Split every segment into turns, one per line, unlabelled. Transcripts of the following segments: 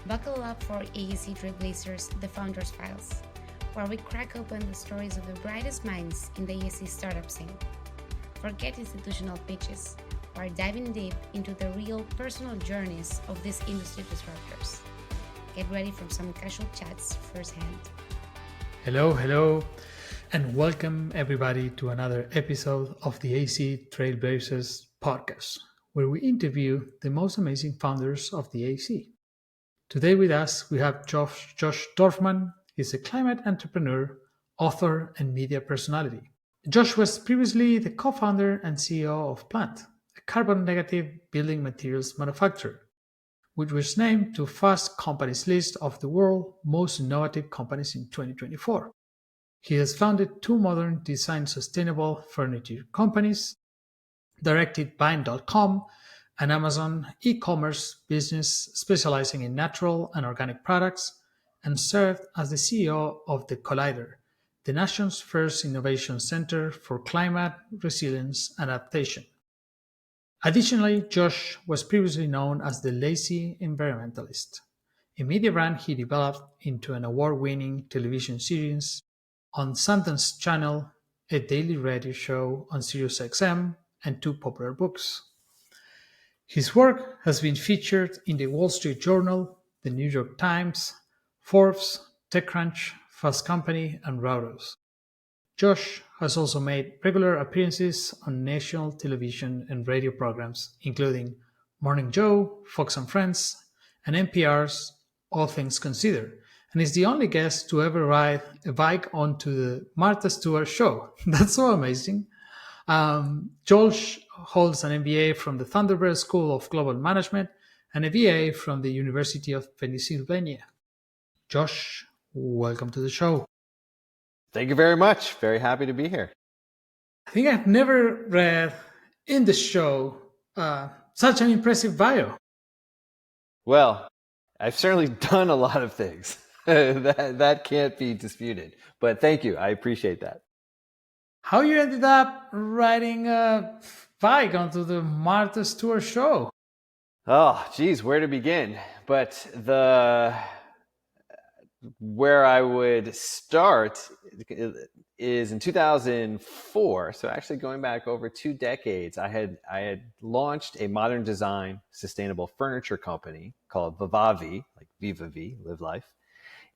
Buckle up for AEC Trailblazers, the Founders Files, where we crack open the stories of the brightest minds in the AEC startup scene. Forget institutional pitches. We're diving deep into the real personal journeys of these industry disruptors. Get ready for some casual chats firsthand.
Hello, and welcome everybody to another episode of the AC Trailblazers podcast, where we interview the most amazing founders of the AC. Today with us, we have Josh Dorfman. He's a climate entrepreneur, author, and media personality. Josh was previously the co-founder and CEO of Plant, a carbon-negative building materials manufacturer, which was named to Fast Company's list of the world's most innovative companies in 2024. He has founded two modern design sustainable furniture companies, directed Bind.com, an Amazon e-commerce business specializing in natural and organic products, and served as the CEO of the Collider, the nation's first innovation center for climate resilience and adaptation. Additionally, Josh was previously known as the Lazy Environmentalist, a media brand he developed into an award-winning television series on Sundance Channel, a daily radio show on SiriusXM, and two popular books. His work has been featured in the Wall Street Journal, the New York Times, Forbes, TechCrunch, Fast Company, and Reuters. Josh has also made regular appearances on national television and radio programs, including Morning Joe, Fox and Friends, and NPR's All Things Considered, and is the only guest to ever ride a bike onto the Martha Stewart show. That's so amazing. Josh holds an MBA from the Thunderbird School of Global Management and a BA from the University of Pennsylvania. Josh, welcome to the show.
Thank you very much. Very happy to be here.
I think I've never read in the show such an impressive bio.
Well, I've certainly done a lot of things. that can't be disputed. But thank you. I appreciate that.
How you ended up riding a bike onto the Martha Stewart show?
Oh, geez, where to begin? But where I would start is in 2004. So actually going back over 2 decades, I had launched a modern design sustainable furniture company called Vivavi, like Viva V, Live Life.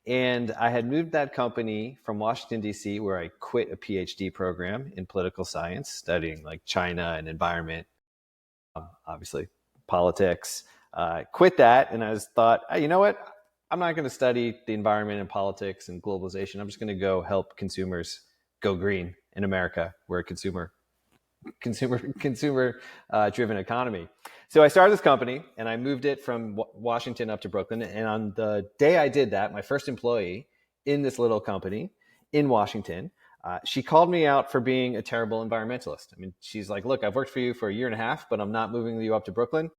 And I had moved that company from Washington, D.C., where I quit a PhD program in political science, studying like China and environment, obviously politics. Quit that, and I thought, hey, you know what? I'm not going to study the environment and politics and globalization. I'm just going to go help consumers go green in America. We're a consumer driven economy. So I started this company and I moved it from Washington up to Brooklyn. And on the day I did that, my first employee in this little company in Washington, she called me out for being a terrible environmentalist. I mean, she's like, look, I've worked for you for 1.5 years, but I'm not moving you up to Brooklyn.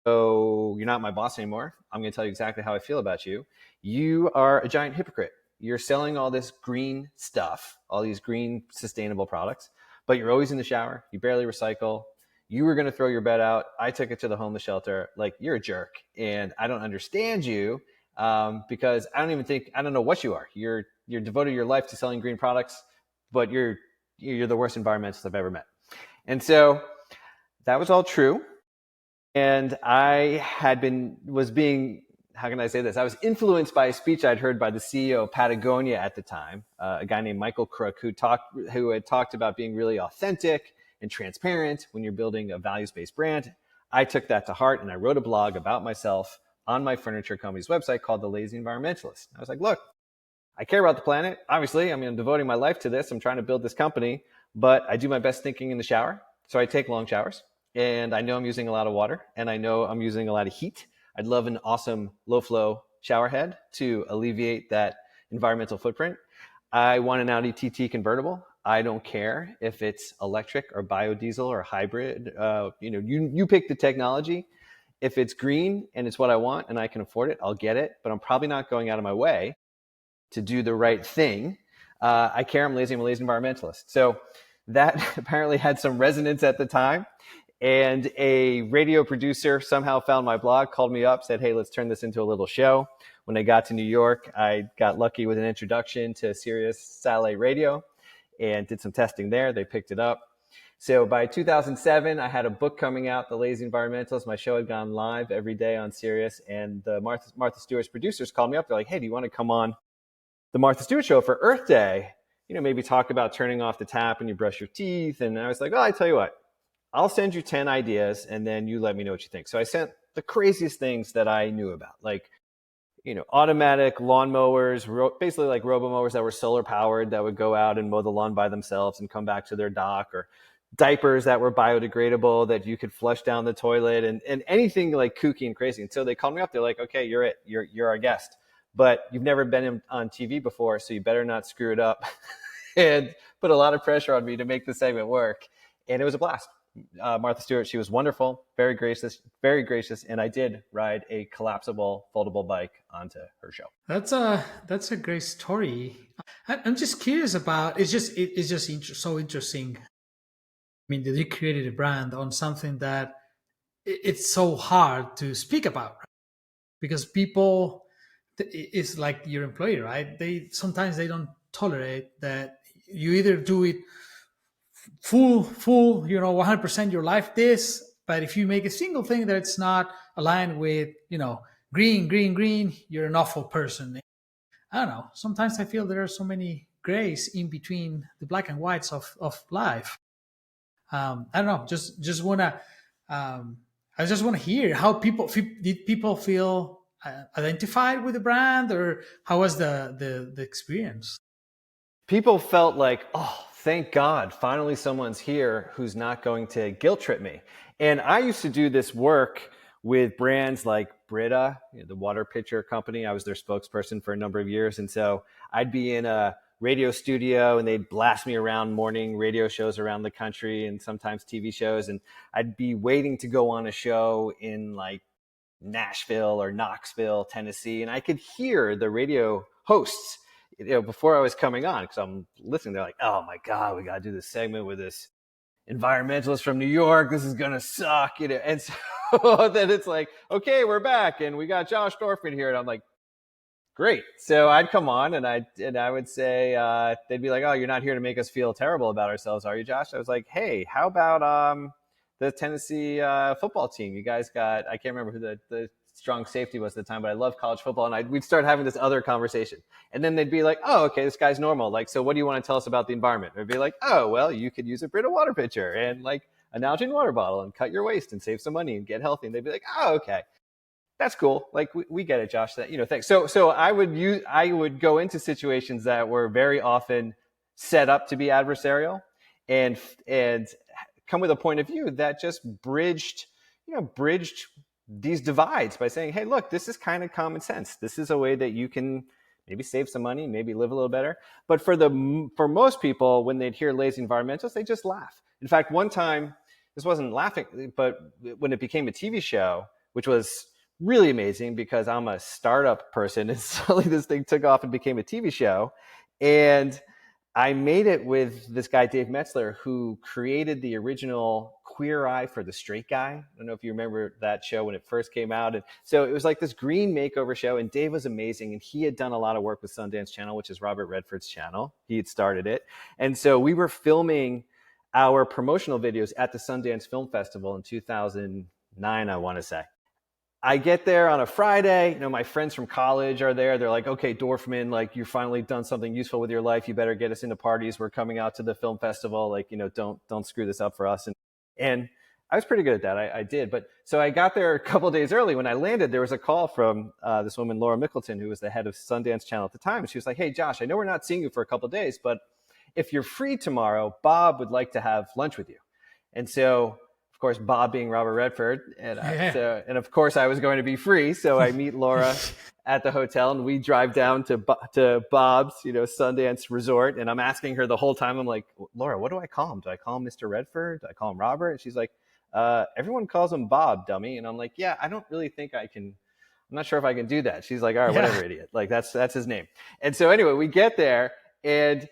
So you're not my boss anymore. I'm going to tell you exactly how I feel about you. You are a giant hypocrite. You're selling all this green stuff, all these green sustainable products, but you're always in the shower. You barely recycle. You were going to throw your bed out. I took it to the homeless shelter. Like, you're a jerk. And I don't understand you because I don't know what you are. You're devoted your life to selling green products, but you're the worst environmentalist I've ever met. And so that was all true. And I was influenced by a speech I'd heard by the CEO of Patagonia at the time, a guy named Michael Crook, who had talked about being really authentic and transparent when you're building a values-based brand. I took that to heart and I wrote a blog about myself on my furniture company's website called The Lazy Environmentalist. I was like, look, I care about the planet. Obviously, I'm devoting my life to this. I'm trying to build this company, but I do my best thinking in the shower. So I take long showers. And I know I'm using a lot of water, and I know I'm using a lot of heat. I'd love an awesome low-flow shower head to alleviate that environmental footprint. I want an Audi TT convertible. I don't care if it's electric or biodiesel or hybrid. You pick the technology. If it's green and it's what I want and I can afford it, I'll get it. But I'm probably not going out of my way to do the right thing. I care. I'm lazy. I'm a lazy environmentalist. So that apparently had some resonance at the time. And a radio producer somehow found my blog, called me up, said, hey, let's turn this into a little show. When I got to New York, I got lucky with an introduction to Sirius Satellite Radio and did some testing there. They picked it up. So by 2007, I had a book coming out, The Lazy Environmentalist. My show had gone live every day on Sirius. And the Martha Stewart's producers called me up. They're like, hey, do you want to come on the Martha Stewart Show for Earth Day? Maybe talk about turning off the tap when you brush your teeth. And I was like, oh, I tell you what, I'll send you 10 ideas and then you let me know what you think. So I sent the craziest things that I knew about, like, automatic lawnmowers, basically like robo-mowers that were solar powered that would go out and mow the lawn by themselves and come back to their dock, or diapers that were biodegradable that you could flush down the toilet, and anything like kooky and crazy. And so they called me up. They're like, okay, you're it. You're our guest, but you've never been on TV before, so you better not screw it up. And put a lot of pressure on me to make the segment work. And it was a blast. Martha Stewart, she was wonderful, very gracious, and I did ride a collapsible, foldable bike onto her show.
That's a great story. I'm just curious about. It's just so interesting. I mean, that you created a brand on something that it's so hard to speak about, right? Because people, it's like your employee, right? Sometimes they don't tolerate that you either do it full 100% your life this, but if you make a single thing that it's not aligned with green, you're an awful person. I don't know, sometimes I feel there are so many grays in between the black and whites of life. I don't know, just wanna I just want to hear how did people feel identified with the brand, or how was the experience?
People felt like, oh, thank God, finally someone's here who's not going to guilt trip me. And I used to do this work with brands like Brita, the water pitcher company. I was their spokesperson for a number of years. And so I'd be in a radio studio and they'd blast me around morning radio shows around the country and sometimes TV shows. And I'd be waiting to go on a show in like Nashville or Knoxville, Tennessee. And I could hear the radio hosts before I was coming on, because I'm listening, they're like, oh my God, we got to do this segment with this environmentalist from New York. This is going to suck. And so then it's like, okay, we're back and we got Josh Dorfman here. And I'm like, great. So I'd come on and I would say, they'd be like, oh, you're not here to make us feel terrible about ourselves, are you, Josh? I was like, hey, how about the Tennessee football team? You guys got, I can't remember who the strong safety was at the time, but I love college football. And we'd start having this other conversation. And then they'd be like, oh, okay, this guy's normal. Like, so what do you want to tell us about the environment? It'd be like, oh, well, you could use a Brita water pitcher and like a Nalgene water bottle and cut your waste and save some money and get healthy. And they'd be like, oh, okay, that's cool. Like, we get it, Josh. That, thanks. So I would go into situations that were very often set up to be adversarial and come with a point of view that just bridged these divides by saying, hey, look, this is kind of common sense. This is a way that you can maybe save some money, maybe live a little better. But for most people, when they'd hear lazy environmentalists, they just laugh. In fact, one time, this wasn't laughing, but when it became a TV show, which was really amazing because I'm a startup person, and suddenly this thing took off and became a TV show. And I made it with this guy, Dave Metzler, who created the original Queer Eye for the Straight Guy. I don't know if you remember that show when it first came out. And so it was like this green makeover show, and Dave was amazing. And he had done a lot of work with Sundance Channel, which is Robert Redford's channel. He had started it. And so we were filming our promotional videos at the Sundance Film Festival in 2009, I want to say. I get there on a Friday, my friends from college are there. They're like, okay, Dorfman, like you've finally done something useful with your life. You better get us into parties. We're coming out to the film festival. Like, don't screw this up for us. And I was pretty good at that. I did. But so I got there a couple of days early. When I landed, there was a call from this woman, Laura Mickleton, who was the head of Sundance Channel at the time. And she was like, hey, Josh, I know we're not seeing you for a couple of days, but if you're free tomorrow, Bob would like to have lunch with you. And so, of course, Bob being Robert Redford, and of course I was going to be free. So I meet Laura at the hotel, and we drive down to Bob's, Sundance Resort. And I'm asking her the whole time, I'm like, Laura, what do I call him? Do I call him Mr. Redford? Do I call him Robert? And she's like, everyone calls him Bob, dummy. And I'm like, yeah, I don't really think I can. I'm not sure if I can do that. She's like, all right, whatever, idiot. Like that's his name. And so anyway, we get there, and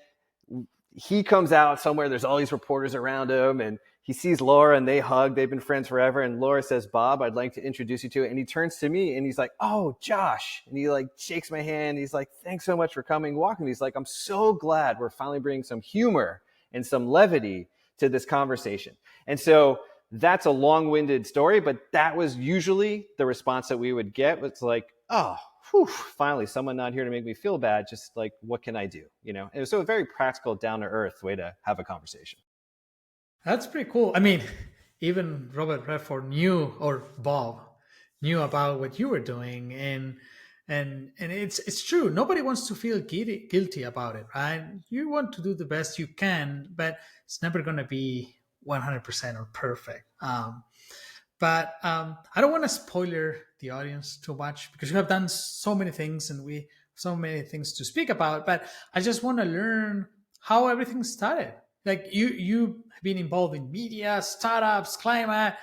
he comes out somewhere. There's all these reporters around him, and he sees Laura and they hug. They've been friends forever. And Laura says, Bob, I'd like to introduce you to it. And he turns to me and he's like, oh, Josh. And he like shakes my hand. He's like, thanks so much for coming, walking. He's like, I'm so glad we're finally bringing some humor and some levity to this conversation. And so that's a long-winded story, but that was usually the response that we would get. It's like, oh, whew, finally, someone not here to make me feel bad. Just like, what can I do? You know, and so a very practical, down-to-earth way to have a conversation.
That's pretty cool. I mean, even Robert Redford knew, or Bob knew about what you were doing, and it's true. Nobody wants to feel guilty about it, right? You want to do the best you can, but it's never going to be 100% or perfect. But I don't want to spoiler the audience too much because you have done so many things and we so many things to speak about. But I just want to learn how everything started. Like you have been involved in media, startups, climate.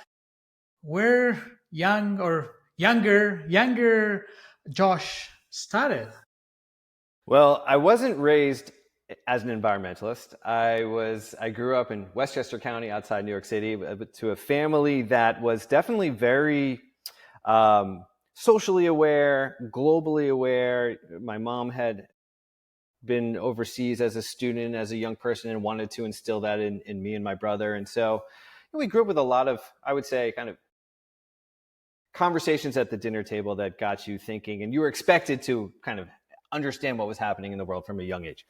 Where younger Josh started?
Well, I wasn't raised as an environmentalist. I grew up in Westchester County outside New York City to a family that was definitely very socially aware, globally aware. My mom had been overseas as a student, as a young person, and wanted to instill that in me and my brother. And so we grew up with a lot of, I would say, kind of conversations at the dinner table that got you thinking, and you were expected to kind of understand what was happening in the world from a young age.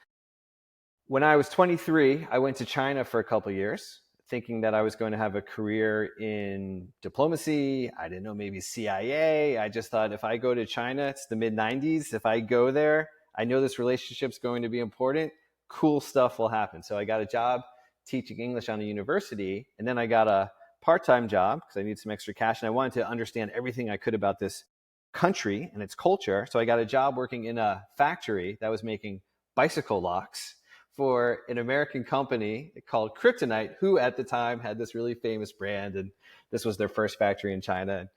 When I was 23, I went to China for a couple of years, thinking that I was going to have a career in diplomacy. I didn't know, maybe CIA. I just thought if I go to China, it's the mid-90s. If I go there, I know this relationship's going to be important. Cool stuff will happen. So I got a job teaching English on a university, and then I got a part-time job because I needed some extra cash, and I wanted to understand everything I could about this country and its culture. So I got a job working in a factory that was making bicycle locks for an American company called Kryptonite, who at the time had this really famous brand, and this was their first factory in China. And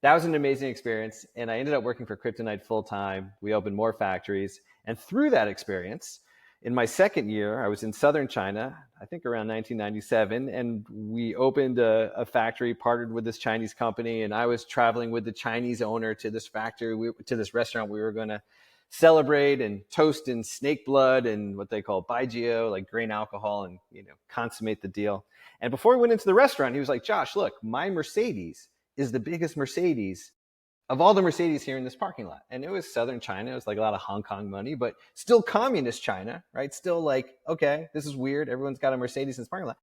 that was an amazing experience, and I ended up working for Kryptonite full-time. We opened more factories, and through that experience, in my second year, I was in southern China, I think around 1997, and we opened a factory, partnered with this Chinese company, and I was traveling with the Chinese owner to this factory, to this restaurant we were going to celebrate and toast in snake blood and what they call baijio, like grain alcohol, and consummate the deal. And before we went into the restaurant, he was like, Josh, look, my Mercedes is the biggest Mercedes of all the Mercedes here in this parking lot. And it was southern China. It was like a lot of Hong Kong money, but still communist China, right? Still like, okay, this is weird. Everyone's got a Mercedes in this parking lot.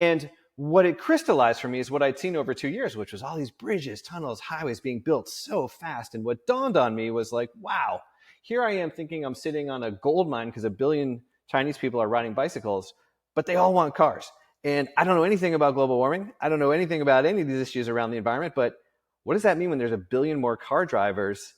And what it crystallized for me is what I'd seen over 2 years, which was all these bridges, tunnels, highways being built so fast. And what dawned on me was like, wow, here I am thinking I'm sitting on a gold mine because 1 billion Chinese people are riding bicycles, but they all want cars. And I don't know anything about global warming. I don't know anything about any of these issues around the environment, but what does that mean when there's 1 billion more car drivers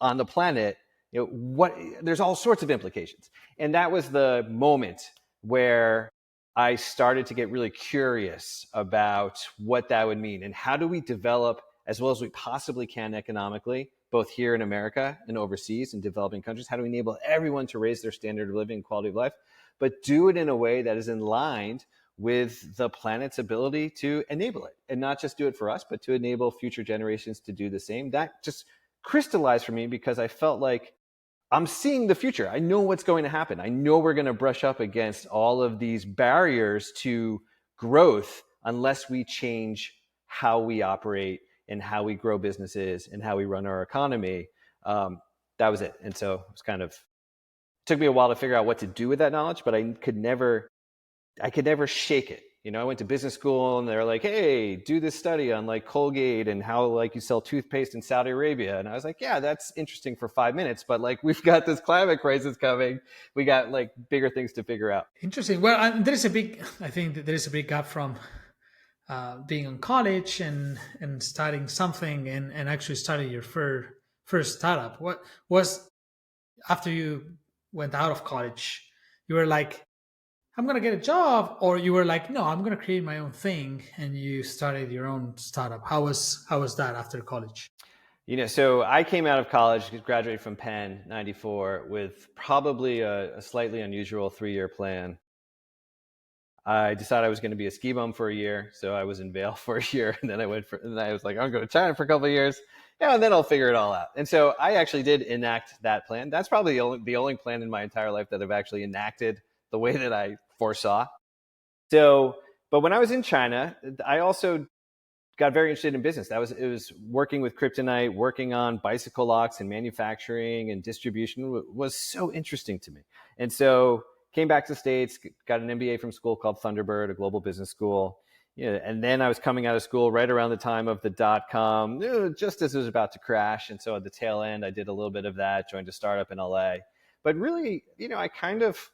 on the planet? There's all sorts of implications. And that was the moment where I started to get really curious about what that would mean and how do we develop as well as we possibly can economically, both here in America and overseas in developing countries. How do we enable everyone to raise their standard of living and quality of life, but do it in a way that is in line with the planet's ability to enable it, and not just do it for us, but to enable future generations to do the same. That just crystallized for me because I felt like I'm seeing the future. I know what's going to happen. I know we're going to brush up against all of these barriers to growth unless we change how we operate and how we grow businesses and how we run our economy. That was it. And so it was took me a while to figure out what to do with that knowledge, but I could never shake it. I went to business school and they're like, hey, do this study on like Colgate and how like you sell toothpaste in Saudi Arabia. And I was like, yeah, that's interesting for 5 minutes, but like we've got this climate crisis coming. We got like bigger things to figure out.
Interesting. Well, I think that there is a big gap from being in college and starting something and actually starting your first startup. What was, after you went out of college, you were like, I'm going to get a job, or you were like, no, I'm going to create my own thing, and you started your own startup? How was that after college?
So I came out of college, graduated from Penn, 94, with probably a slightly unusual 3-year plan. I decided I was going to be a ski bum for a year. So I was in Vail for a year. And then I was like, I'm going to China for a couple of years. Yeah, and then I'll figure it all out. And so I actually did enact that plan. That's probably the only plan in my entire life that I've actually enacted the way that I foresaw. So, but when I was in China, I also got very interested in business. It was working with kryptonite, working on bicycle locks and manufacturing and distribution was so interesting to me. And so came back to the States, got an MBA from a school called Thunderbird, a global business school. And then I was coming out of school right around the time of the .com, just as it was about to crash. And so at the tail end, I did a little bit of that, joined a startup in LA. But really, I kind of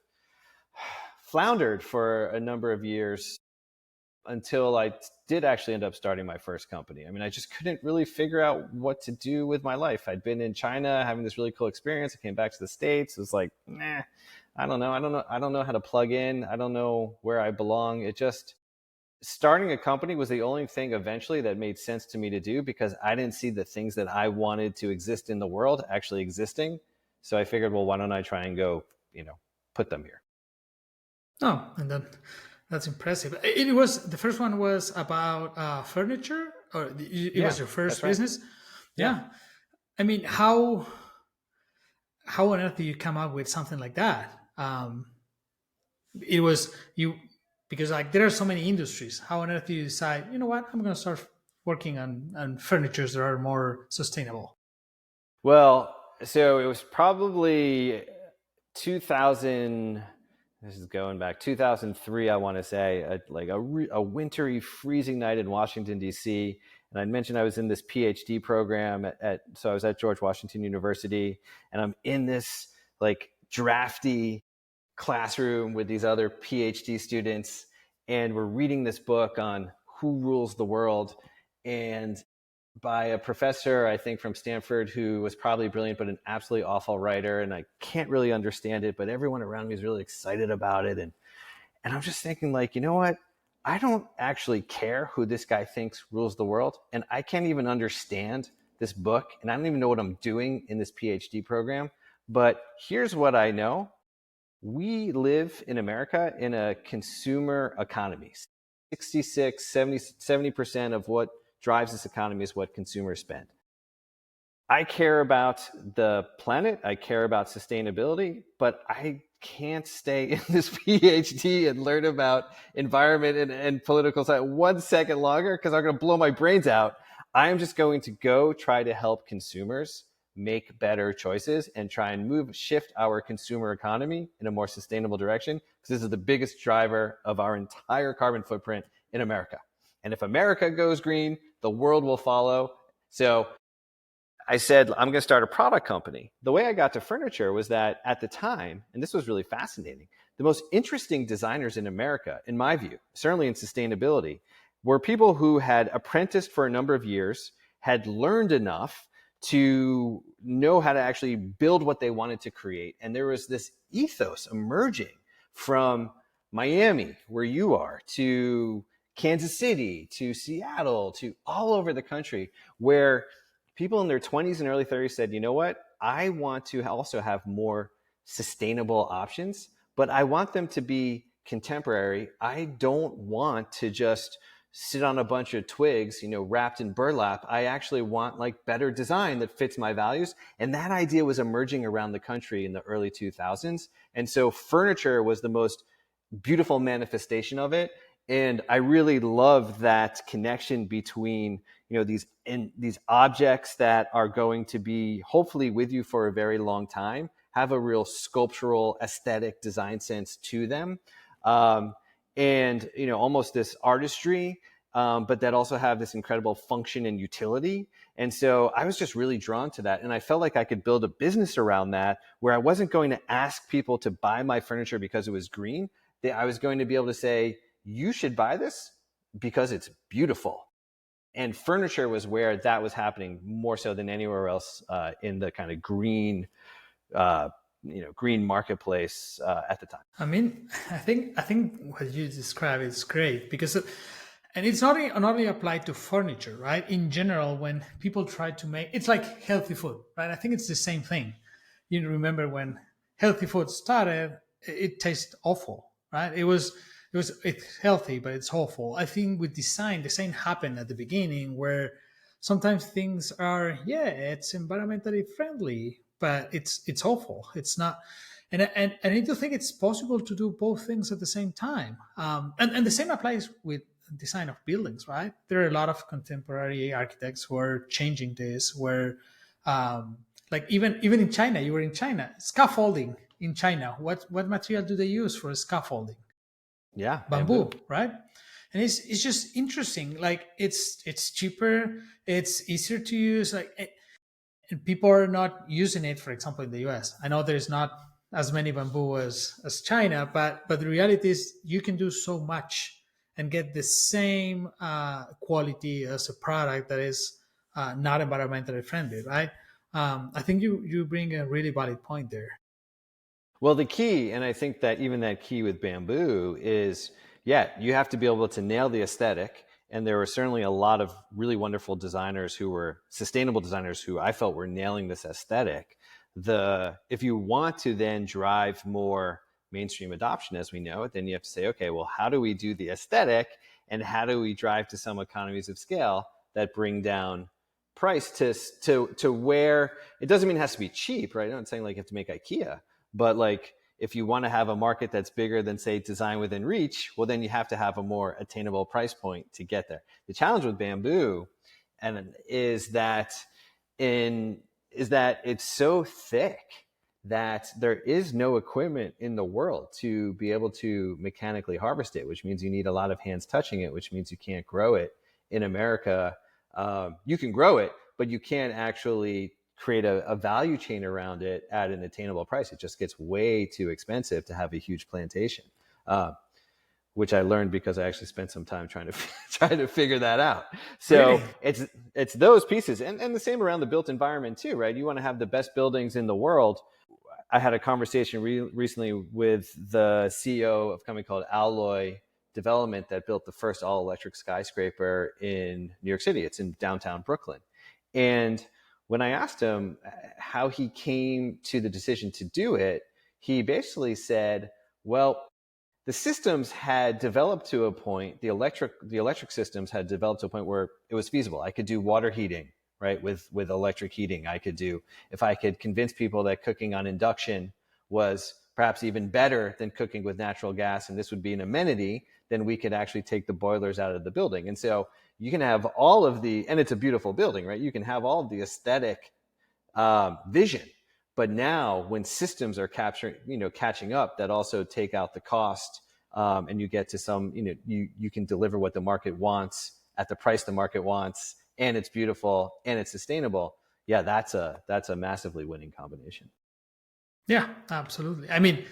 floundered for a number of years until I did actually end up starting my first company. I mean, I just couldn't really figure out what to do with my life. I'd been in China having this really cool experience. I came back to the States. It was like, I don't know. I don't know how to plug in. I don't know where I belong. It just, starting a company was the only thing eventually that made sense to me to do, because I didn't see the things that I wanted to exist in the world actually existing. So I figured, well, why don't I try and go, put them here.
Oh, and that's impressive. It was the first one was about furniture, or it was your first business. Yeah. I mean, how on earth do you come up with something like that? It was you, because like there are so many industries. How on earth do you decide, you know what, I'm going to start working on furnitures that are more sustainable?
Well, so it was probably 2000. This is going back 2003, I want to say, a wintry, freezing night in Washington, D.C. And I mentioned I was in this PhD program so I was at George Washington University, and I'm in this like drafty classroom with these other PhD students, and we're reading this book on who rules the world, and by a professor, I think from Stanford, who was probably brilliant, but an absolutely awful writer. And I can't really understand it, but everyone around me is really excited about it. And I'm just thinking, like, you know what? I don't actually care who this guy thinks rules the world. And I can't even understand this book. And I don't even know what I'm doing in this PhD program. But here's what I know. We live in America in a consumer economy. 66, 70% of what drives this economy is what consumers spend. I care about the planet. I care about sustainability, but I can't stay in this PhD and learn about environment and political science 1 second longer, because I'm going to blow my brains out. I'm just going to go try to help consumers make better choices and try and shift our consumer economy in a more sustainable direction, because this is the biggest driver of our entire carbon footprint in America. And if America goes green, the world will follow. So I said, I'm going to start a product company. The way I got to furniture was that at the time, and this was really fascinating, the most interesting designers in America, in my view, certainly in sustainability, were people who had apprenticed for a number of years, had learned enough to know how to actually build what they wanted to create. And there was this ethos emerging from Miami, where you are, to Kansas City, to Seattle, to all over the country, where people in their 20s and early 30s said, you know what? I want to also have more sustainable options, but I want them to be contemporary. I don't want to just sit on a bunch of twigs, wrapped in burlap. I actually want like better design that fits my values. And that idea was emerging around the country in the early 2000s. And so furniture was the most beautiful manifestation of it. And I really love that connection between, these objects that are going to be hopefully with you for a very long time, have a real sculptural, aesthetic design sense to them. And, almost this artistry, but that also have this incredible function and utility. And so I was just really drawn to that. And I felt like I could build a business around that, where I wasn't going to ask people to buy my furniture because it was green. I was going to be able to say, you should buy this because it's beautiful. And furniture was where that was happening more so than anywhere else in the kind of green, green marketplace at the time.
I mean, I think what you describe is great, because, and it's not only applied to furniture, right? In general, when people try to make, it's like healthy food, right? I think it's the same thing. You remember when healthy food started, it tasted awful, right? It was it's healthy, but it's awful. I think with design, the same happened at the beginning, where sometimes things are, yeah, it's environmentally friendly, but it's awful. It's not. And I do think it's possible to do both things at the same time. And the same applies with design of buildings, right? There are a lot of contemporary architects who are changing this, where like even in China, you were in China, scaffolding in China. What material do they use for scaffolding?
Yeah, bamboo.
Bamboo, right? And it's just interesting. Like it's cheaper, it's easier to use. And people are not using it. For example, in the U.S., I know there's not as many bamboo as China, but the reality is you can do so much and get the same quality as a product that is not environmentally friendly, right? I think you bring a really valid point there.
Well, the key, and I think that even that key with bamboo is, yeah, you have to be able to nail the aesthetic. And there were certainly a lot of really wonderful designers who were sustainable designers who I felt were nailing this aesthetic. If you want to then drive more mainstream adoption, as we know it, then you have to say, okay, well, how do we do the aesthetic, and how do we drive to some economies of scale that bring down price to where it doesn't mean it has to be cheap, right? I'm not saying like you have to make IKEA, but like if you want to have a market that's bigger than, say, design within reach, well, then you have to have a more attainable price point to get there. The challenge with bamboo is that it's so thick that there is no equipment in the world to be able to mechanically harvest it, which means you need a lot of hands touching it, which means you can't grow it in America. You can grow it, but you can't actually create a value chain around it at an attainable price. It just gets way too expensive to have a huge plantation, which I learned because I actually spent some time trying to figure that out. So
Really?
it's those pieces, and the same around the built environment too, right? You want to have the best buildings in the world. I had a conversation recently with the CEO of a company called Alloy Development that built the first all-electric skyscraper in New York City. It's in downtown Brooklyn. And when I asked him how he came to the decision to do it, he basically said, well, the systems had developed to a point, the electric systems had developed to a point where it was feasible. I could do water heating, right, with electric heating. If I could convince people that cooking on induction was perhaps even better than cooking with natural gas, and this would be an amenity, then we could actually take the boilers out of the building. And so you can have all of and it's a beautiful building, right? You can have all of the aesthetic vision, but now when systems are catching up that also take out the cost, and you get to some, you can deliver what the market wants at the price the market wants, and it's beautiful and it's sustainable. Yeah, that's a massively winning combination.
Yeah, absolutely. I mean,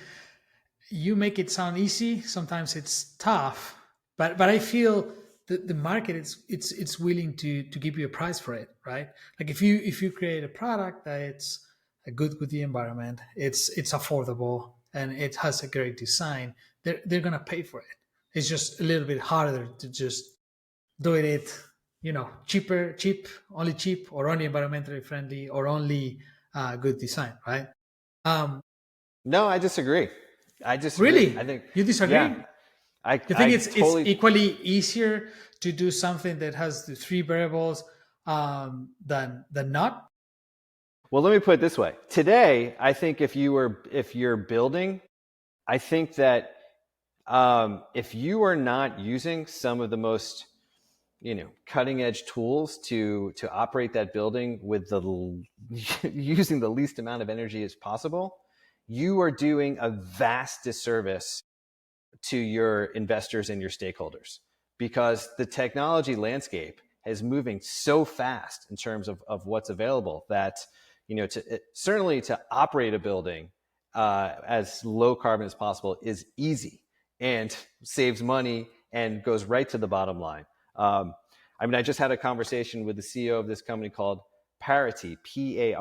you make it sound easy. Sometimes it's tough, but I feel the market it's willing to give you a price for it, right? Like if you create a product that it's a good with the environment, it's affordable and it has a great design, they're gonna pay for it. It's just a little bit harder to just do it, only cheap, or only environmentally friendly, or only good design, right? Um,
No, I disagree. I disagree. I
Really?
think,
You disagree?
yeah, I,
You think
I
it's
totally.
equally easier to do something that has the three variables than not?
Well, let me put it this way. Today, I think if you're building, I think that if you are not using some of the most cutting edge tools to operate that building with using the least amount of energy as possible, you are doing a vast disservice to your investors and your stakeholders, because the technology landscape is moving so fast in terms of what's available that certainly to operate a building as low carbon as possible is easy and saves money and goes right to the bottom line. I just had a conversation with the CEO of this company called Parity, Parity.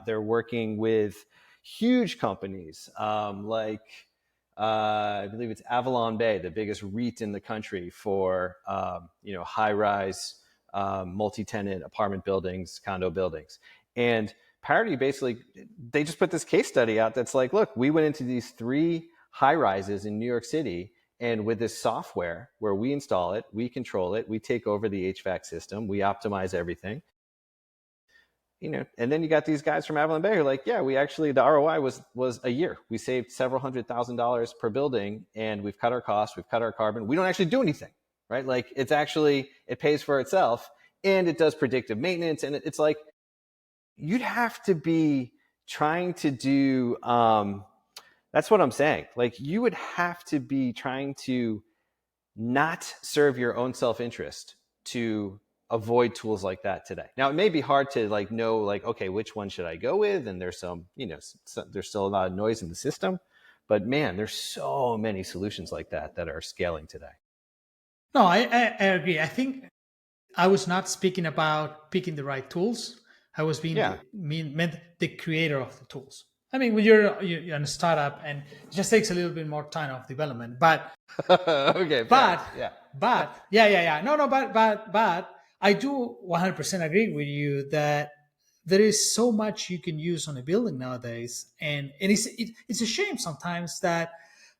They're working with huge companies like I believe it's Avalon Bay, the biggest REIT in the country for high-rise multi-tenant apartment buildings, condo buildings. And Parity basically, they just put this case study out that's like, look, we went into these 3 high-rises in New York City, And with this software where we install it, we control it, we take over the HVAC system, we optimize everything. And then you got these guys from Avalon Bay who are like, yeah, we actually, the ROI was a year. We saved several $100,000 per building, and we've cut our costs, we've cut our carbon. We don't actually do anything, right? Like it pays for itself, and it does predictive maintenance. And it's like, you'd have to be trying to do, that's what I'm saying. Like, you would have to be trying to not serve your own self-interest to avoid tools like that today. Now, it may be hard to know, okay, which one should I go with? And there's there's still a lot of noise in the system, but man, there's so many solutions like that are scaling today.
No, I agree. I think I was not speaking about picking the right tools. I was meant the creator of the tools. I mean, when you're in a startup, and it just takes a little bit more time of development, but
okay,
but I do 100% agree with you that there is so much you can use on a building nowadays, and it's a shame sometimes that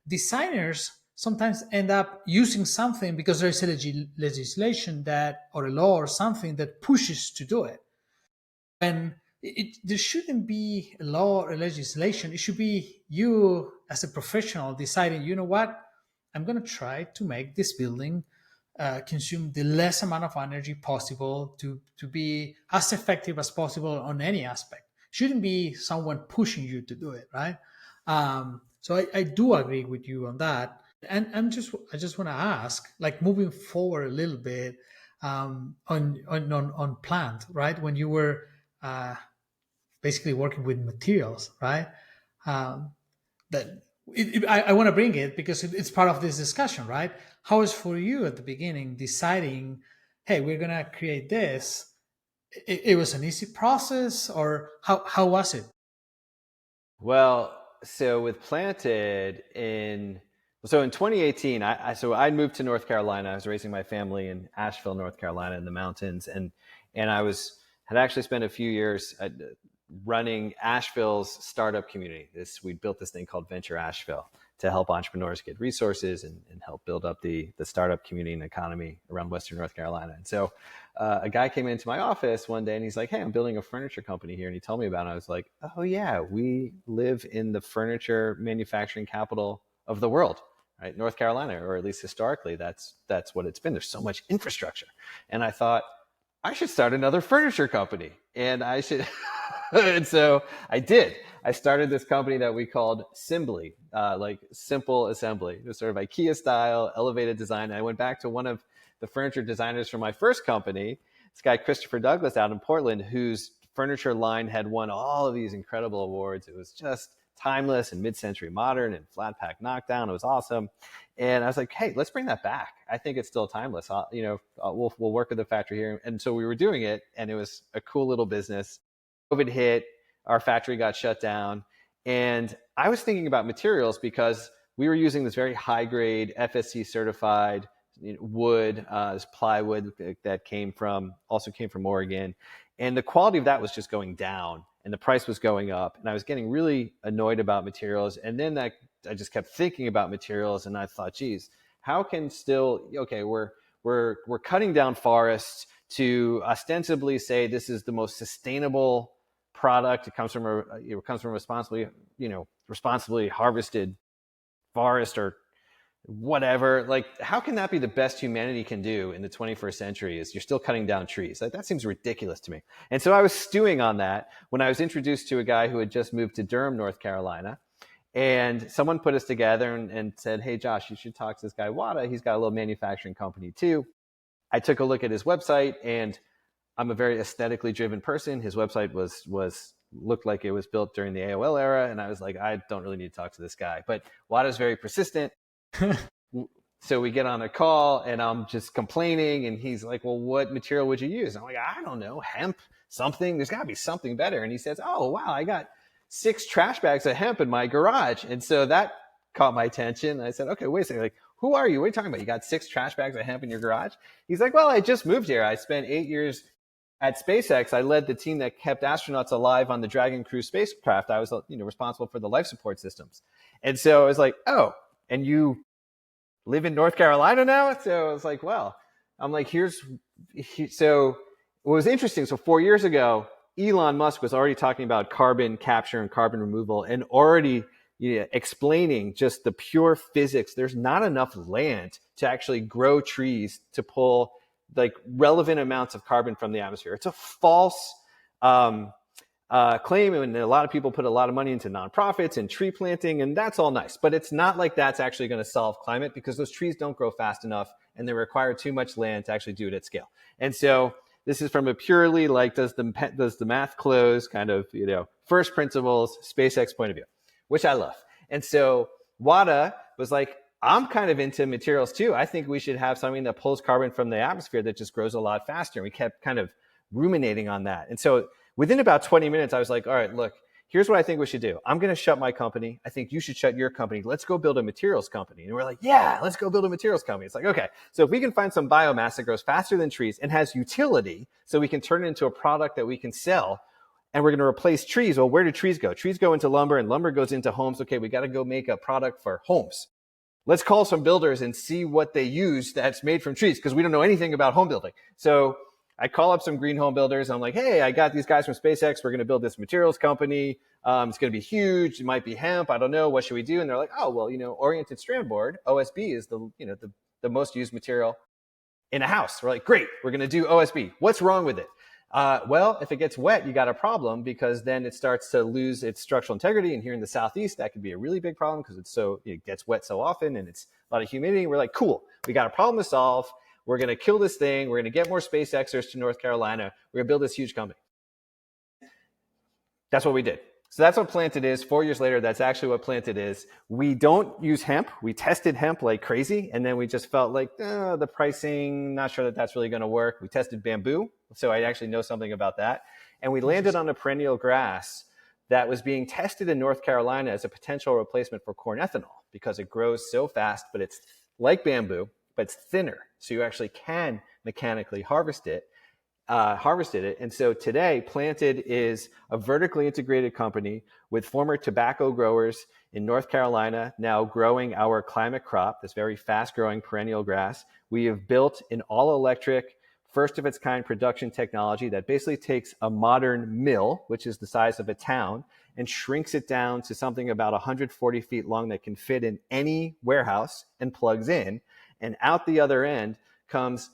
designers sometimes end up using something because there is a legislation or a law or something that pushes to do it. And there shouldn't be a law or legislation. It should be you as a professional deciding, you know what, I'm going to try to make this building consume the less amount of energy possible to be as effective as possible on any aspect. Shouldn't be someone pushing you to do it, right? So I do agree with you on that. And I just want to ask, moving forward a little bit on plant, right? When you were basically working with materials, right? I want to bring it because it's part of this discussion, right? How is for you at the beginning deciding, hey, we're going to create this? It was an easy process, or how was it?
Well, so with Planted in 2018, I moved to North Carolina. I was raising my family in Asheville, North Carolina, in the mountains, and I had actually spent a few years running Asheville's startup community. We built this thing called Venture Asheville to help entrepreneurs get resources and help build up the startup community and economy around Western North Carolina. And so a guy came into my office one day and he's like, hey, I'm building a furniture company here. And he told me about it. I was like, oh yeah, we live in the furniture manufacturing capital of the world, right? North Carolina, or at least historically, that's what it's been. There's so much infrastructure. And I thought, I should start another furniture company. And I should, and so I did. I started this company that we called Simbly, like simple assembly. It was sort of IKEA style, elevated design. And I went back to one of the furniture designers from my first company, this guy, Christopher Douglas, out in Portland, whose furniture line had won all of these incredible awards. It was just timeless and mid-century modern and flat pack knockdown. It was awesome. And I was like, hey, let's bring that back. I think it's still timeless. We'll work with the factory here. And so we were doing it, and it was a cool little business. COVID hit, our factory got shut down. And I was thinking about materials because we were using this very high grade FSC certified wood, this plywood that also came from Oregon. And the quality of that was just going down and the price was going up. And I was getting really annoyed about materials. And then I just kept thinking about materials, and I thought, geez, how can we're cutting down forests to ostensibly say this is the most sustainable product. It comes from responsibly harvested forest or whatever. Like, how can that be the best humanity can do in the 21st century? Is you're still cutting down trees? That seems ridiculous to me. And so I was stewing on that when I was introduced to a guy who had just moved to Durham, North Carolina. And someone put us together and said, hey, Josh, you should talk to this guy, Wada. He's got a little manufacturing company too. I took a look at his website, and I'm a very aesthetically driven person. His website looked like it was built during the AOL era. And I was like, I don't really need to talk to this guy. But Wada's very persistent. So we get on a call, and I'm just complaining. And he's like, well, what material would you use? I'm like, I don't know, hemp, something. There's got to be something better. And he says, oh, wow, I got 6 trash bags of hemp in my garage. And so that caught my attention. I said, okay, wait a second. Like, who are you? What are you talking about? You got 6 trash bags of hemp in your garage? He's like, well, I just moved here. I spent 8 years at SpaceX. I led the team that kept astronauts alive on the Dragon crew spacecraft. I was, responsible for the life support systems. And so I was like, oh, and you live in North Carolina now. So I was like, well, I'm like, so what was interesting. So 4 years ago, Elon Musk was already talking about carbon capture and carbon removal and already explaining just the pure physics. There's not enough land to actually grow trees to pull like relevant amounts of carbon from the atmosphere. It's a false claim, and a lot of people put a lot of money into nonprofits and tree planting, and that's all nice. But it's not like that's actually going to solve climate, because those trees don't grow fast enough and they require too much land to actually do it at scale. And so this is from a purely like, does the math close kind of, first principles, SpaceX point of view, which I love. And so Wada was like, I'm kind of into materials too. I think we should have something that pulls carbon from the atmosphere that just grows a lot faster. And we kept kind of ruminating on that. And so within about 20 minutes, I was like, all right, look, here's what I think we should do. I'm going to shut my company. I think you should shut your company. Let's go build a materials company. And we're like, yeah, let's go build a materials company. It's like, okay, so if we can find some biomass that grows faster than trees and has utility, so we can turn it into a product that we can sell, and we're going to replace trees. Well, where do trees go? Trees go into lumber, and lumber goes into homes. Okay, we got to go make a product for homes. Let's call some builders and see what they use that's made from trees, because we don't know anything about home building. So I call up some green home builders. I'm like, hey, I got these guys from SpaceX. We're going to build this materials company. It's going to be huge. It might be hemp. I don't know. What should we do? And they're like, oh, well, oriented strand board, OSB, is the most used material in a house. We're like, great. We're going to do OSB. What's wrong with it? Well, if it gets wet, you got a problem, because then it starts to lose its structural integrity. And here in the Southeast, that could be a really big problem, because it gets wet so often and it's a lot of humidity. We're like, cool, we got a problem to solve. We're going to kill this thing. We're going to get more SpaceXers to North Carolina. We're going to build this huge company. That's what we did. So that's what Planted is. 4 years later, that's actually what Planted is. We don't use hemp. We tested hemp like crazy, and then we just felt like the pricing, not sure that that's really going to work. We tested bamboo, so I actually know something about that. And we landed on a perennial grass that was being tested in North Carolina as a potential replacement for corn ethanol, because it grows so fast, but it's like bamboo, but it's thinner. So you actually can mechanically harvested it. And so today, Planted is a vertically integrated company with former tobacco growers in North Carolina, now growing our climate crop, this very fast growing perennial grass. We have built an all electric, first of its kind production technology that basically takes a modern mill, which is the size of a town, and shrinks it down to something about 140 feet long that can fit in any warehouse and plugs in. And out the other end comes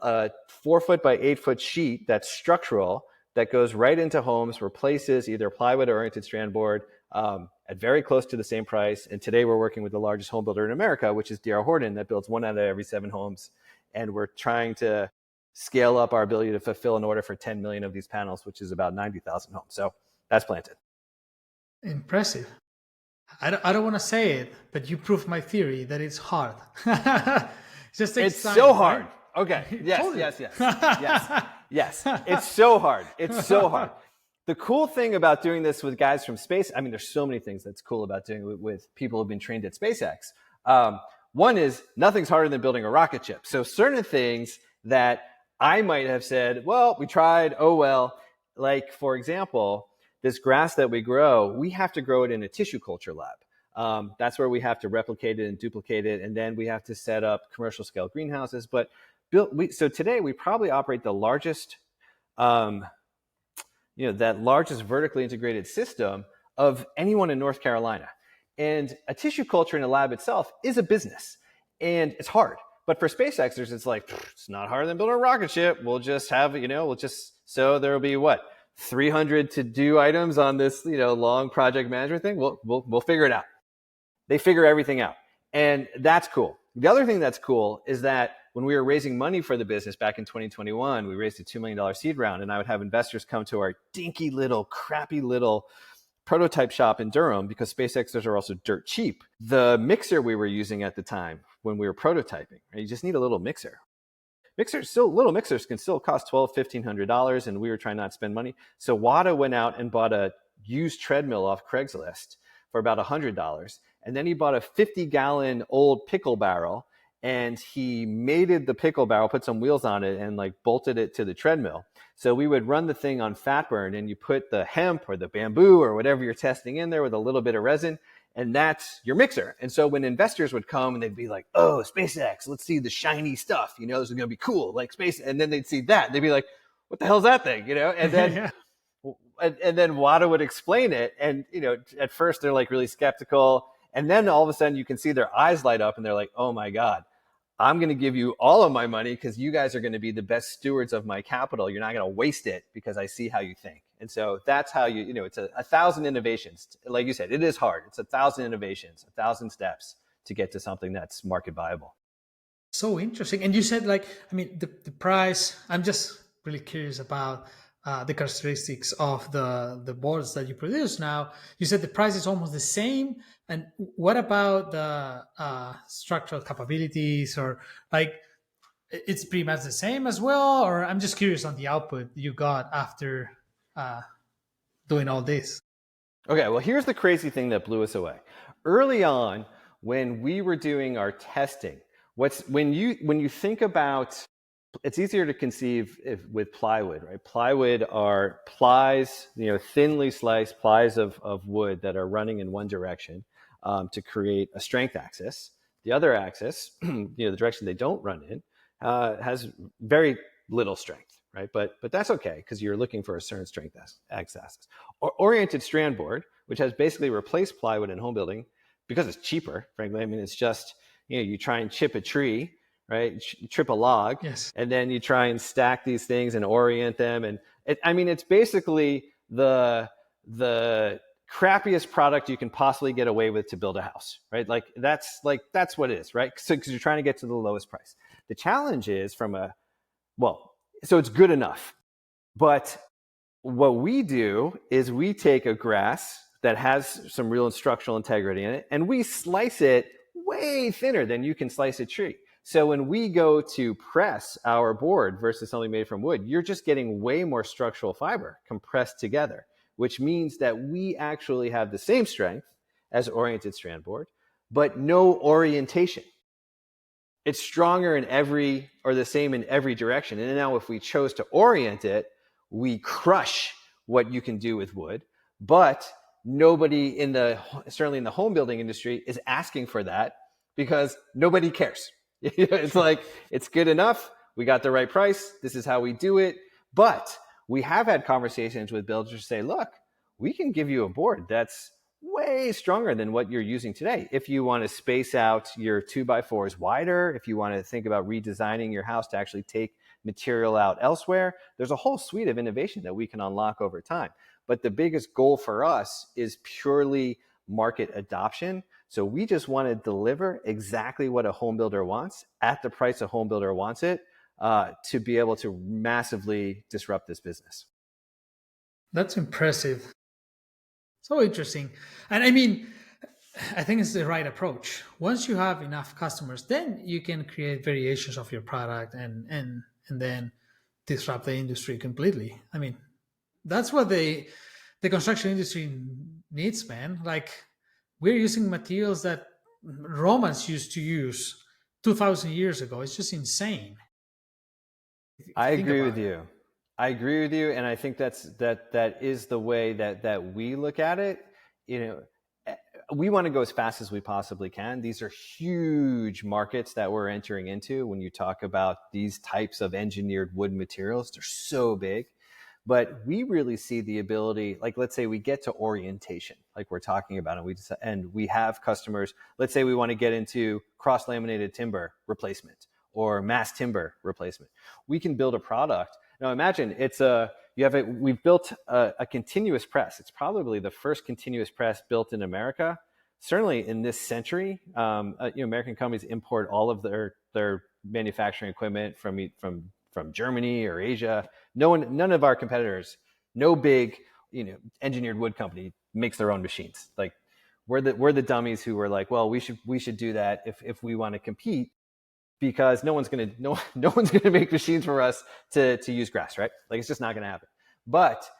a 4 foot by 8 foot sheet that's structural, that goes right into homes, replaces either plywood or oriented strand board at very close to the same price. And today we're working with the largest home builder in America, which is D.R. Horton, that builds 1 out of every 7 homes. And we're trying to scale up our ability to fulfill an order for 10 million of these panels, which is about 90,000 homes. So that's Planted.
Impressive. I don't want to say it, but you proved my theory that it's hard.
It's so hard. Right? Okay. Yes. It's so hard. It's so hard. The cool thing about doing this with guys from space, I mean, there's so many things that's cool about doing it with people who've been trained at SpaceX. One is nothing's harder than building a rocket ship. So certain things that I might have said, well, we tried, oh well. Like, for example, this grass that we grow, we have to grow it in a tissue culture lab. That's where we have to replicate it and duplicate it, and then we have to set up commercial scale greenhouses. But so today we probably operate the largest, that largest vertically integrated system of anyone in North Carolina. And a tissue culture in a lab itself is a business, and it's hard. But for SpaceXers, it's like, it's not harder than building a rocket ship. We'll just have, so there'll be 300 to-do items on this, long project management thing. We'll figure it out. They figure everything out. And that's cool. The other thing that's cool is that when we were raising money for the business back in 2021, we raised a $2 million seed round, and I would have investors come to our dinky little, crappy little prototype shop in Durham, because SpaceXers are also dirt cheap. The mixer we were using at the time when we were prototyping, right? You just need a little mixer. Little mixers can still cost $1,200, $1,500, and we were trying not to spend money. So Wada went out and bought a used treadmill off Craigslist for about $100. And then he bought a 50-gallon old pickle barrel, and he mated the pickle barrel, put some wheels on it, and bolted it to the treadmill. So we would run the thing on fat burn, and you put the hemp or the bamboo or whatever you're testing in there with a little bit of resin, and that's your mixer. And so when investors would come and they'd be like, oh, SpaceX, let's see the shiny stuff, this is going to be cool, like space. And then they'd see that and they'd be like, what the hell's that thing, And then
Yeah.
and then Wada would explain it, and at first they're like really skeptical, and then all of a sudden you can see their eyes light up and they're like, oh my God, I'm going to give you all of my money because you guys are going to be the best stewards of my capital. You're not going to waste it because I see how you think. And so that's how it's 1,000 innovations. Like you said, it is hard. It's 1,000 innovations, 1,000 steps to get to something that's market viable.
So interesting. And you said the price, I'm just really curious about the characteristics of the boards that you produce now. You said the price is almost the same. And what about the structural capabilities, or it's pretty much the same as well? Or I'm just curious on the output you got after doing all this.
Okay, well, here's the crazy thing that blew us away. Early on, when we were doing our testing, when you think about, it's easier to conceive with plywood, right? Plywood are plies, thinly sliced plies of wood that are running in one direction to create a strength axis. The other axis, the direction they don't run in, has very little strength, right? But that's okay because you're looking for a certain strength axis. Or oriented strand board, which has basically replaced plywood in home building because it's cheaper, frankly. I mean, it's just, you try and chip a tree, right? Trip a log,
Yes.
and then you try and stack these things and orient them. And it's basically the crappiest product you can possibly get away with to build a house, right? That's what it is, right? So because you're trying to get to the lowest price. The challenge is so it's good enough, but what we do is we take a grass that has some real structural integrity in it, and we slice it way thinner than you can slice a tree. So when we go to press our board versus something made from wood, you're just getting way more structural fiber compressed together, which means that we actually have the same strength as oriented strand board, but no orientation. It's stronger or the same in every direction. And now if we chose to orient it, we crush what you can do with wood, but nobody certainly in the home building industry is asking for that because nobody cares. It's like, it's good enough. We got the right price. This is how we do it. But we have had conversations with builders say, look, we can give you a board that's way stronger than what you're using today. If you want to space out your 2x4s wider, if you want to think about redesigning your house to actually take material out elsewhere, there's a whole suite of innovation that we can unlock over time. But the biggest goal for us is purely market adoption. So we just want to deliver exactly what a home builder wants at the price a home builder wants it to be able to massively disrupt this business.
That's impressive. So interesting. And I think it's the right approach. Once you have enough customers, then you can create variations of your product and then disrupt the industry completely. That's what the construction industry needs, man. We're using materials that Romans used to use 2,000 years ago. It's just insane.
I agree with you. And I think that is the way that we look at it. We want to go as fast as we possibly can. These are huge markets that we're entering into. When you talk about these types of engineered wood materials, they're so big. But we really see the ability, let's say we get to orientation, like we're talking about, and we have customers. Let's say we want to get into cross-laminated timber replacement or mass timber replacement. We can build a product. Now imagine we've built a continuous press. It's probably the first continuous press built in America, certainly in this century. American companies import all of their manufacturing equipment from Germany or Asia. None of our competitors, no big engineered wood company makes their own machines. We're the dummies who were like, well, we should do that if we want to compete, because no one's gonna make machines for us to use grass, right? It's just not gonna happen. But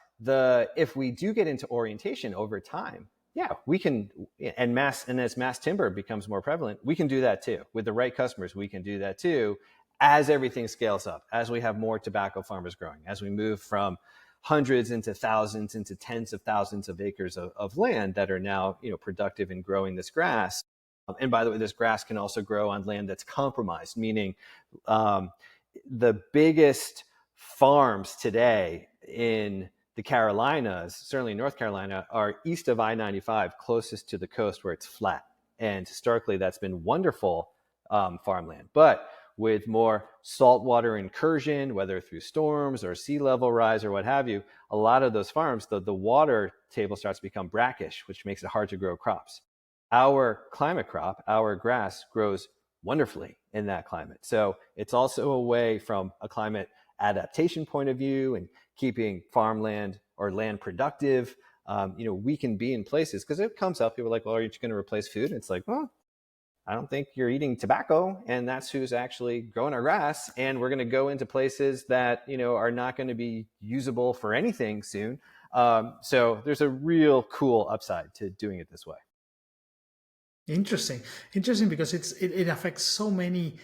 if we do get into orientation over time, yeah, we can, and as mass timber becomes more prevalent, we can do that too. With the right customers, we can do that too. As everything scales up, as we have more tobacco farmers growing, as we move from hundreds into thousands into tens of thousands of acres of land that are now, productive in growing this grass. And by the way, this grass can also grow on land that's compromised, meaning the biggest farms today in the Carolinas, certainly North Carolina, are east of I-95, closest to the coast where it's flat. And historically, that's been wonderful farmland. But with more saltwater incursion, whether through storms or sea level rise or what have you, a lot of those farms, the water table starts to become brackish, which makes it hard to grow crops. Our climate crop, our grass, grows wonderfully in that climate. So it's also a way from a climate adaptation point of view and keeping farmland or land productive. We can be in places, because it comes up, people are like, well, are you going to replace food? And it's like, well, I don't think you're eating tobacco, and that's who's actually growing our grass. And we're going to go into places that, are not going to be usable for anything soon. So there's a real cool upside to doing it this way.
Interesting because it affects so many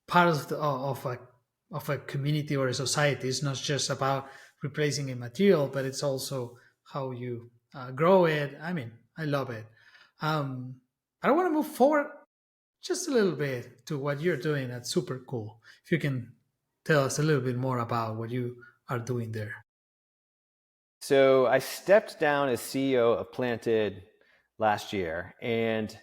parts of a community or a society. It's not just about replacing a material, but it's also how you grow it. I mean, I love it. I want to move forward just a little bit to what you're doing. That's super cool. If you can tell us a little bit more about what you are doing there.
So I stepped down as CEO of Planted last year and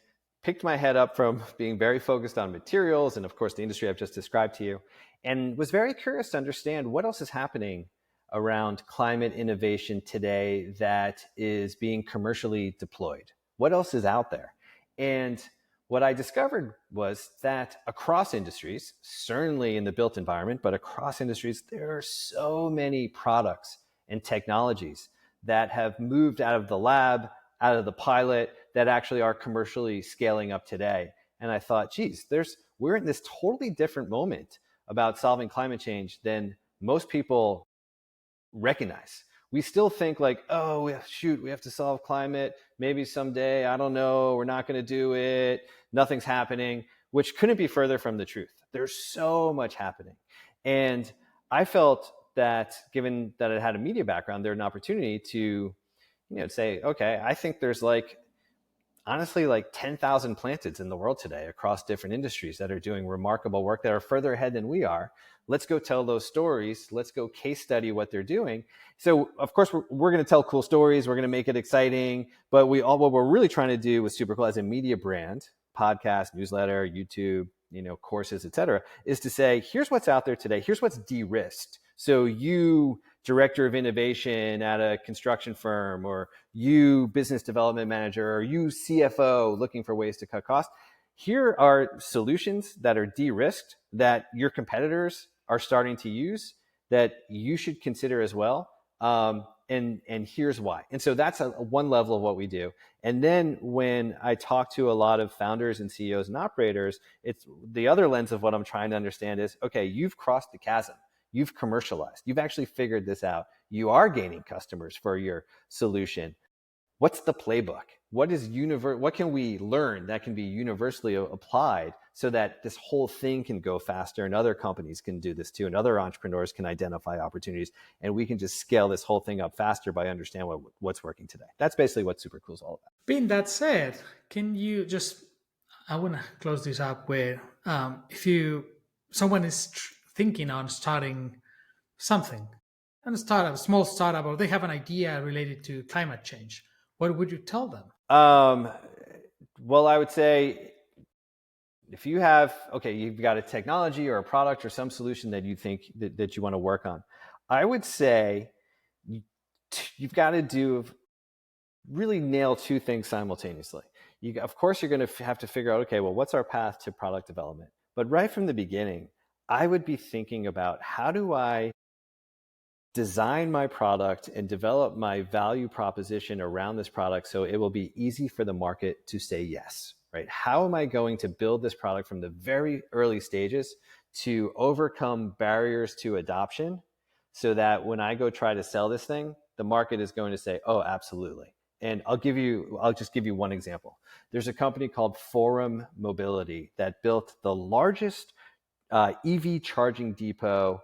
picked my head up from being very focused on materials and, of course, the industry I've just described to you, and was very curious to understand what else is happening around climate innovation today that is being commercially deployed. What else is out there? And what I discovered was that across industries, certainly in the built environment, but across industries, there are so many products and technologies that have moved out of the lab, out of the pilot, that actually are commercially scaling up today. And I thought, geez, we're in this totally different moment about solving climate change than most people recognize. We still think like, oh, we have to solve climate. Maybe someday, I don't know, we're not going to do it. Nothing's happening, which couldn't be further from the truth. There's so much happening. And I felt that given that I had a media background, there's an opportunity to, say, okay, I think there's honestly 10,000 planteds in the world today across different industries that are doing remarkable work that are further ahead than we are. Let's go tell those stories. Let's go case study what they're doing. So of course we're going to tell cool stories. We're going to make it exciting, but what we're really trying to do with Super Cool as a media brand, podcast, newsletter, YouTube, courses, et cetera, is to say, here's what's out there today. Here's what's de-risked. So you, director of innovation at a construction firm, or you, business development manager, or you, CFO, looking for ways to cut costs, here are solutions that are de-risked that your competitors are starting to use that you should consider as well. And here's why. And so that's one level of what we do. And then when I talk to a lot of founders and CEOs and operators, it's the other lens of what I'm trying to understand is, okay, you've crossed the chasm. You've commercialized. You've actually figured this out. You are gaining customers for your solution. What's the playbook? What can we learn that can be universally applied so that this whole thing can go faster, and other companies can do this too, and other entrepreneurs can identify opportunities, and we can just scale this whole thing up faster by understanding what's working today. That's basically what Super Cool is all about.
Being that said, can you I want to close this up where if someone is thinking on starting something, a small startup, or they have an idea related to climate change, what would you tell them?
Well, I would say if you've got a technology or a product or some solution that you think that you want to work on, I would say you've got to really nail two things simultaneously. Of course, you're going to have to figure out, okay, well, what's our path to product development? But right from the beginning, I would be thinking about, how do I design my product and develop my value proposition around this product so it will be easy for the market to say yes, right? How am I going to build this product from the very early stages to overcome barriers to adoption so that when I go try to sell this thing, the market is going to say, oh, absolutely. And I'll just give you one example. There's a company called Forum Mobility that built the largest EV charging depot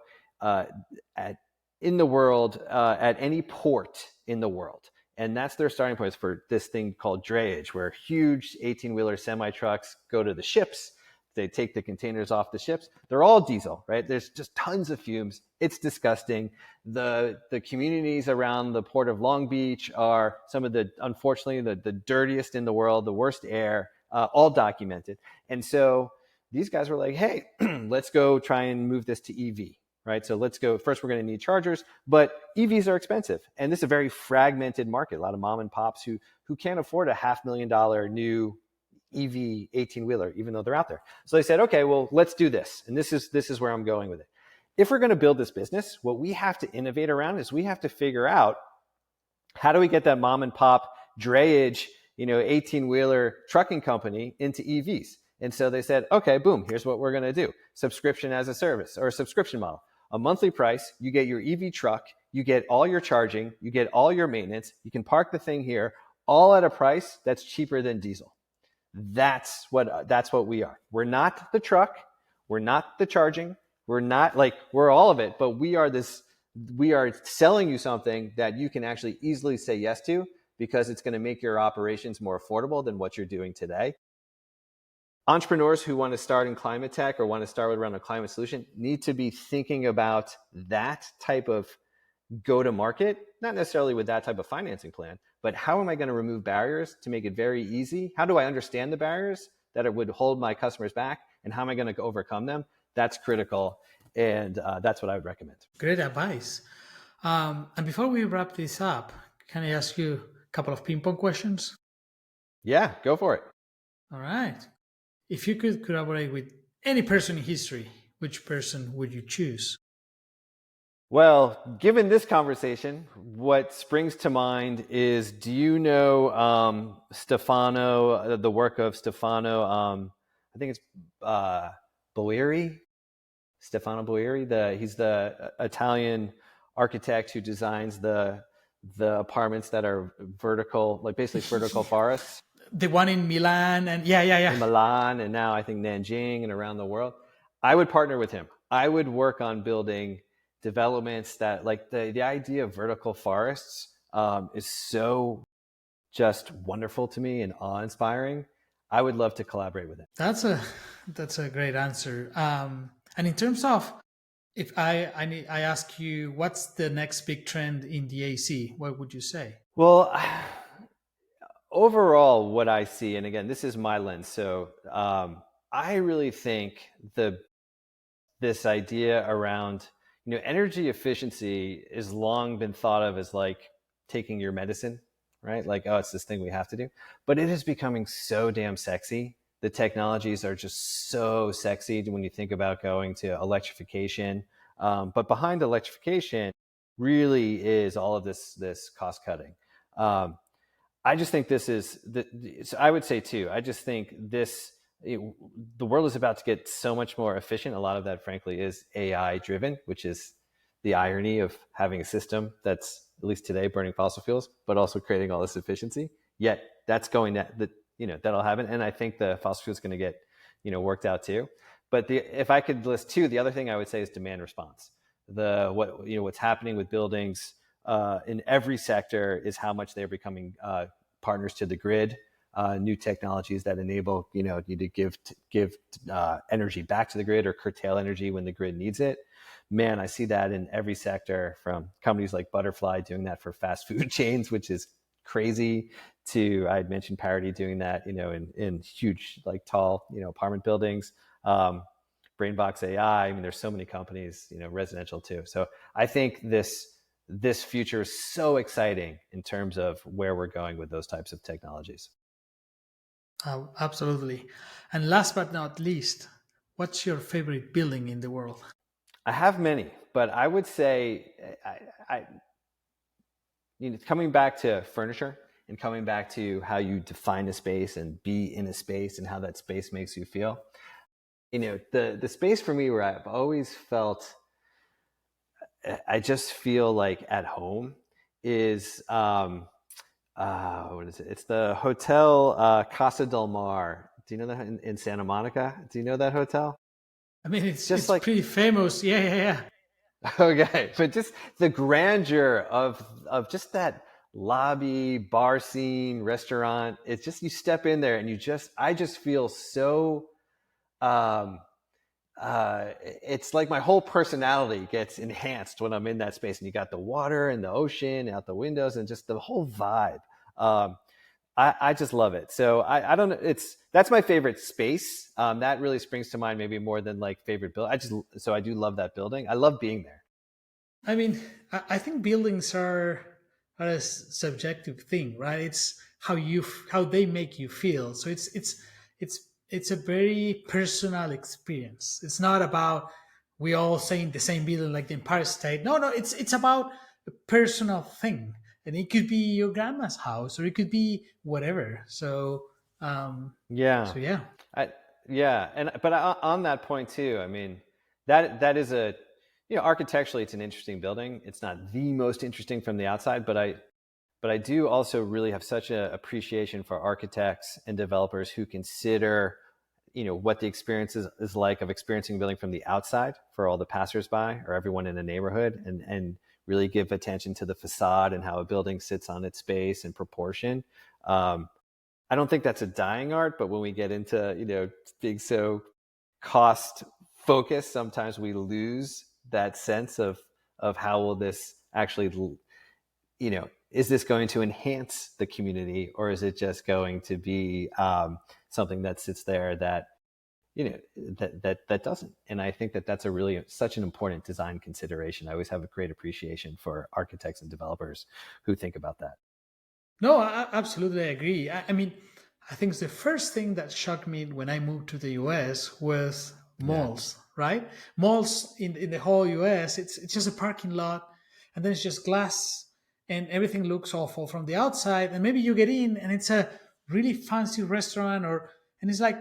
in the world at any port in the world. And that's their starting point for this thing called drayage, where huge 18-wheeler semi-trucks go to the ships. They take the containers off the ships. They're all diesel, right? There's just tons of fumes. It's disgusting. The communities around the port of Long Beach are some of the, unfortunately, the dirtiest in the world, the worst air, all documented. And so these guys were like, hey, let's go try and move this to EV, right? So let's go. First, we're going to need chargers, but EVs are expensive. And this is a very fragmented market. A lot of mom and pops who can't afford a $500,000 new EV 18-wheeler, even though they're out there. So they said, okay, well, let's do this. And this is where I'm going with it. If we're going to build this business, what we have to innovate around is we have to figure out, how do we get that mom and pop drayage, 18-wheeler trucking company into EVs? And so they said, okay, boom, here's what we're going to do. Subscription as a service, or a subscription model. A monthly price, you get your EV truck, you get all your charging, you get all your maintenance, you can park the thing here, all at a price that's cheaper than diesel. That's what we are. We're not the truck. We're not the charging. We're all of it, but we are selling you something that you can actually easily say yes to, because it's going to make your operations more affordable than what you're doing today. Entrepreneurs who want to start in climate tech or want to start around a climate solution need to be thinking about that type of go-to-market, not necessarily with that type of financing plan, but how am I going to remove barriers to make it very easy? How do I understand the barriers that would hold my customers back, and how am I going to overcome them? That's critical, and that's what I would recommend.
Great advice. And before we wrap this up, can I ask you a couple of ping-pong questions?
Yeah, go for it.
All right. If you could collaborate with any person in history, which person would you choose?
Well, given this conversation, what springs to mind is, do you know Stefano, the work of Stefano, I think it's Boeri? Stefano Boeri, he's the Italian architect who designs the apartments that are vertical, like basically vertical forests.
The one in Milan and in
Milan, and now I think Nanjing and around the world. I would partner with him. I would work on building developments that, like, the idea of vertical forests is so just wonderful to me and awe-inspiring. I would love to collaborate with him.
That's a great answer. And in terms of, if I ask you, what's the next big trend in the AC, what would you say?
Well, overall, what I see, and again, this is my lens, so I really think this idea around energy efficiency has long been thought of as like taking your medicine, right? Like, oh, it's this thing we have to do. But it is becoming so damn sexy. The technologies are just so sexy when you think about going to electrification. But behind electrification really is all of this cost cutting. I just think this is, so I would say too, I just think the world is about to get so much more efficient. A lot of that, frankly, is AI driven, which is the irony of having a system that's, at least today, burning fossil fuels, but also creating all this efficiency. Yet that's that'll happen. And I think the fossil fuel is going to get, worked out too. But if I could list two, the other thing I would say is demand response. What's happening with buildings in every sector is how much they're becoming partners to the grid. New technologies that enable you to give energy back to the grid or curtail energy when the grid needs it. Man, I see that in every sector, from companies like Butterfly doing that for fast food chains, which is crazy, to, I had mentioned Parity doing that, in huge, like tall, apartment buildings. Brainbox AI. I mean, there's so many companies, residential too. So I think this future is so exciting in terms of where we're going with those types of technologies.
Absolutely. And last but not least, what's your favorite building in the world?
I have many, but I would say, coming back to furniture and coming back to how you define a space and be in a space and how that space makes you feel. The space for me where I've always felt, I just feel like at home is, what is it? It's the Hotel Casa del Mar. Do you know that in Santa Monica? Do you know that hotel?
I mean, it's pretty famous. Yeah.
Okay, but just the grandeur of just that lobby, bar scene, restaurant. It's just, you step in there and I just feel so um it's like my whole personality gets enhanced when I'm in that space, and you got the water and the ocean out the windows and just the whole vibe. Um, I just love it. So I don't know. That's my favorite space. That really springs to mind maybe more than like favorite building. So I do love that building. I love being there.
I mean, I think buildings are a subjective thing, right? It's how they make you feel. So it's a very personal experience. It's not about we all saying the same building like the Empire State. No, it's about a personal thing, and it could be your grandma's house or it could be whatever. Um,
Yeah.
so yeah.
I, yeah. On that point too, I mean, that is architecturally it's an interesting building. It's not the most interesting from the outside, but I do also really have such an appreciation for architects and developers who consider, what the experience is like of experiencing a building from the outside for all the passersby or everyone in the neighborhood, and really give attention to the facade and how a building sits on its space and proportion. I don't think that's a dying art, but when we get into, being so cost focused, sometimes we lose that sense of how will this actually, is this going to enhance the community, or is it just going to be something that sits there that that doesn't? And I think that that's such an important design consideration. I always have a great appreciation for architects and developers who think about that.
No, I absolutely agree. I mean, I think the first thing that shocked me when I moved to the US was
Yeah.
malls, right? Malls in the whole US, it's just a parking lot, and then it's just glass, and everything looks awful from the outside. And maybe you get in and it's a really fancy restaurant, and it's like,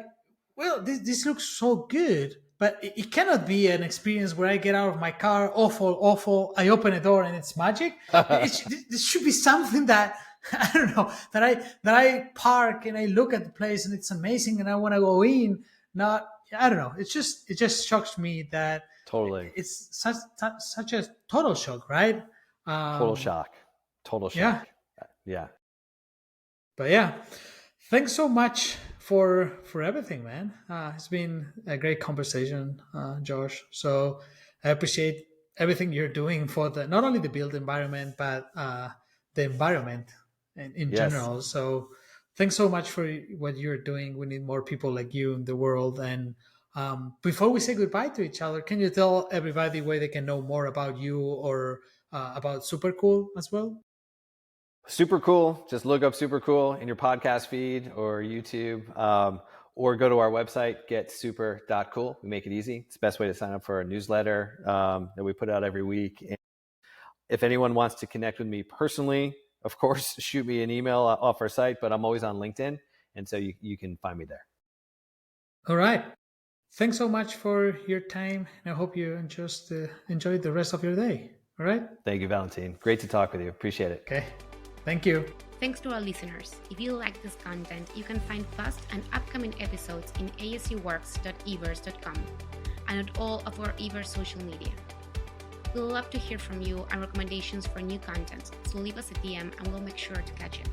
well, this looks so good, but it cannot be an experience where I get out of my car, awful. I open a door and it's magic. This should be something that I don't know, that I park and I look at the place and it's amazing and I want to go in. Not, I don't know. It just shocks me that
Totally.
it's such a total shock, right?
Total shock.
Yeah.
Yeah.
But yeah, thanks so much for everything, man. It's been a great conversation, Josh. So I appreciate everything you're doing for the not only the build environment but the environment in
Yes.
general. So thanks so much for what you're doing. We need more people like you in the world. And before we say goodbye to each other, can you tell everybody where they can know more about you or about Super Cool as well?
Super Cool. Just look up Super Cool in your podcast feed or YouTube, or go to our website, getsuper.cool. We make it easy. It's the best way to sign up for our newsletter that we put out every week. And if anyone wants to connect with me personally, of course, shoot me an email off our site, but I'm always on LinkedIn. And so you can find me there.
All right. Thanks so much for your time. And I hope you just enjoy the rest of your day. All right.
Thank you, Valentin. Great to talk with you. Appreciate it.
Okay. Thank you.
Thanks to our listeners. If you like this content, you can find past and upcoming episodes in ascworks.everse.com and at all of our Everse social media. We'd love to hear from you and recommendations for new content, so leave us a DM and we'll make sure to catch it.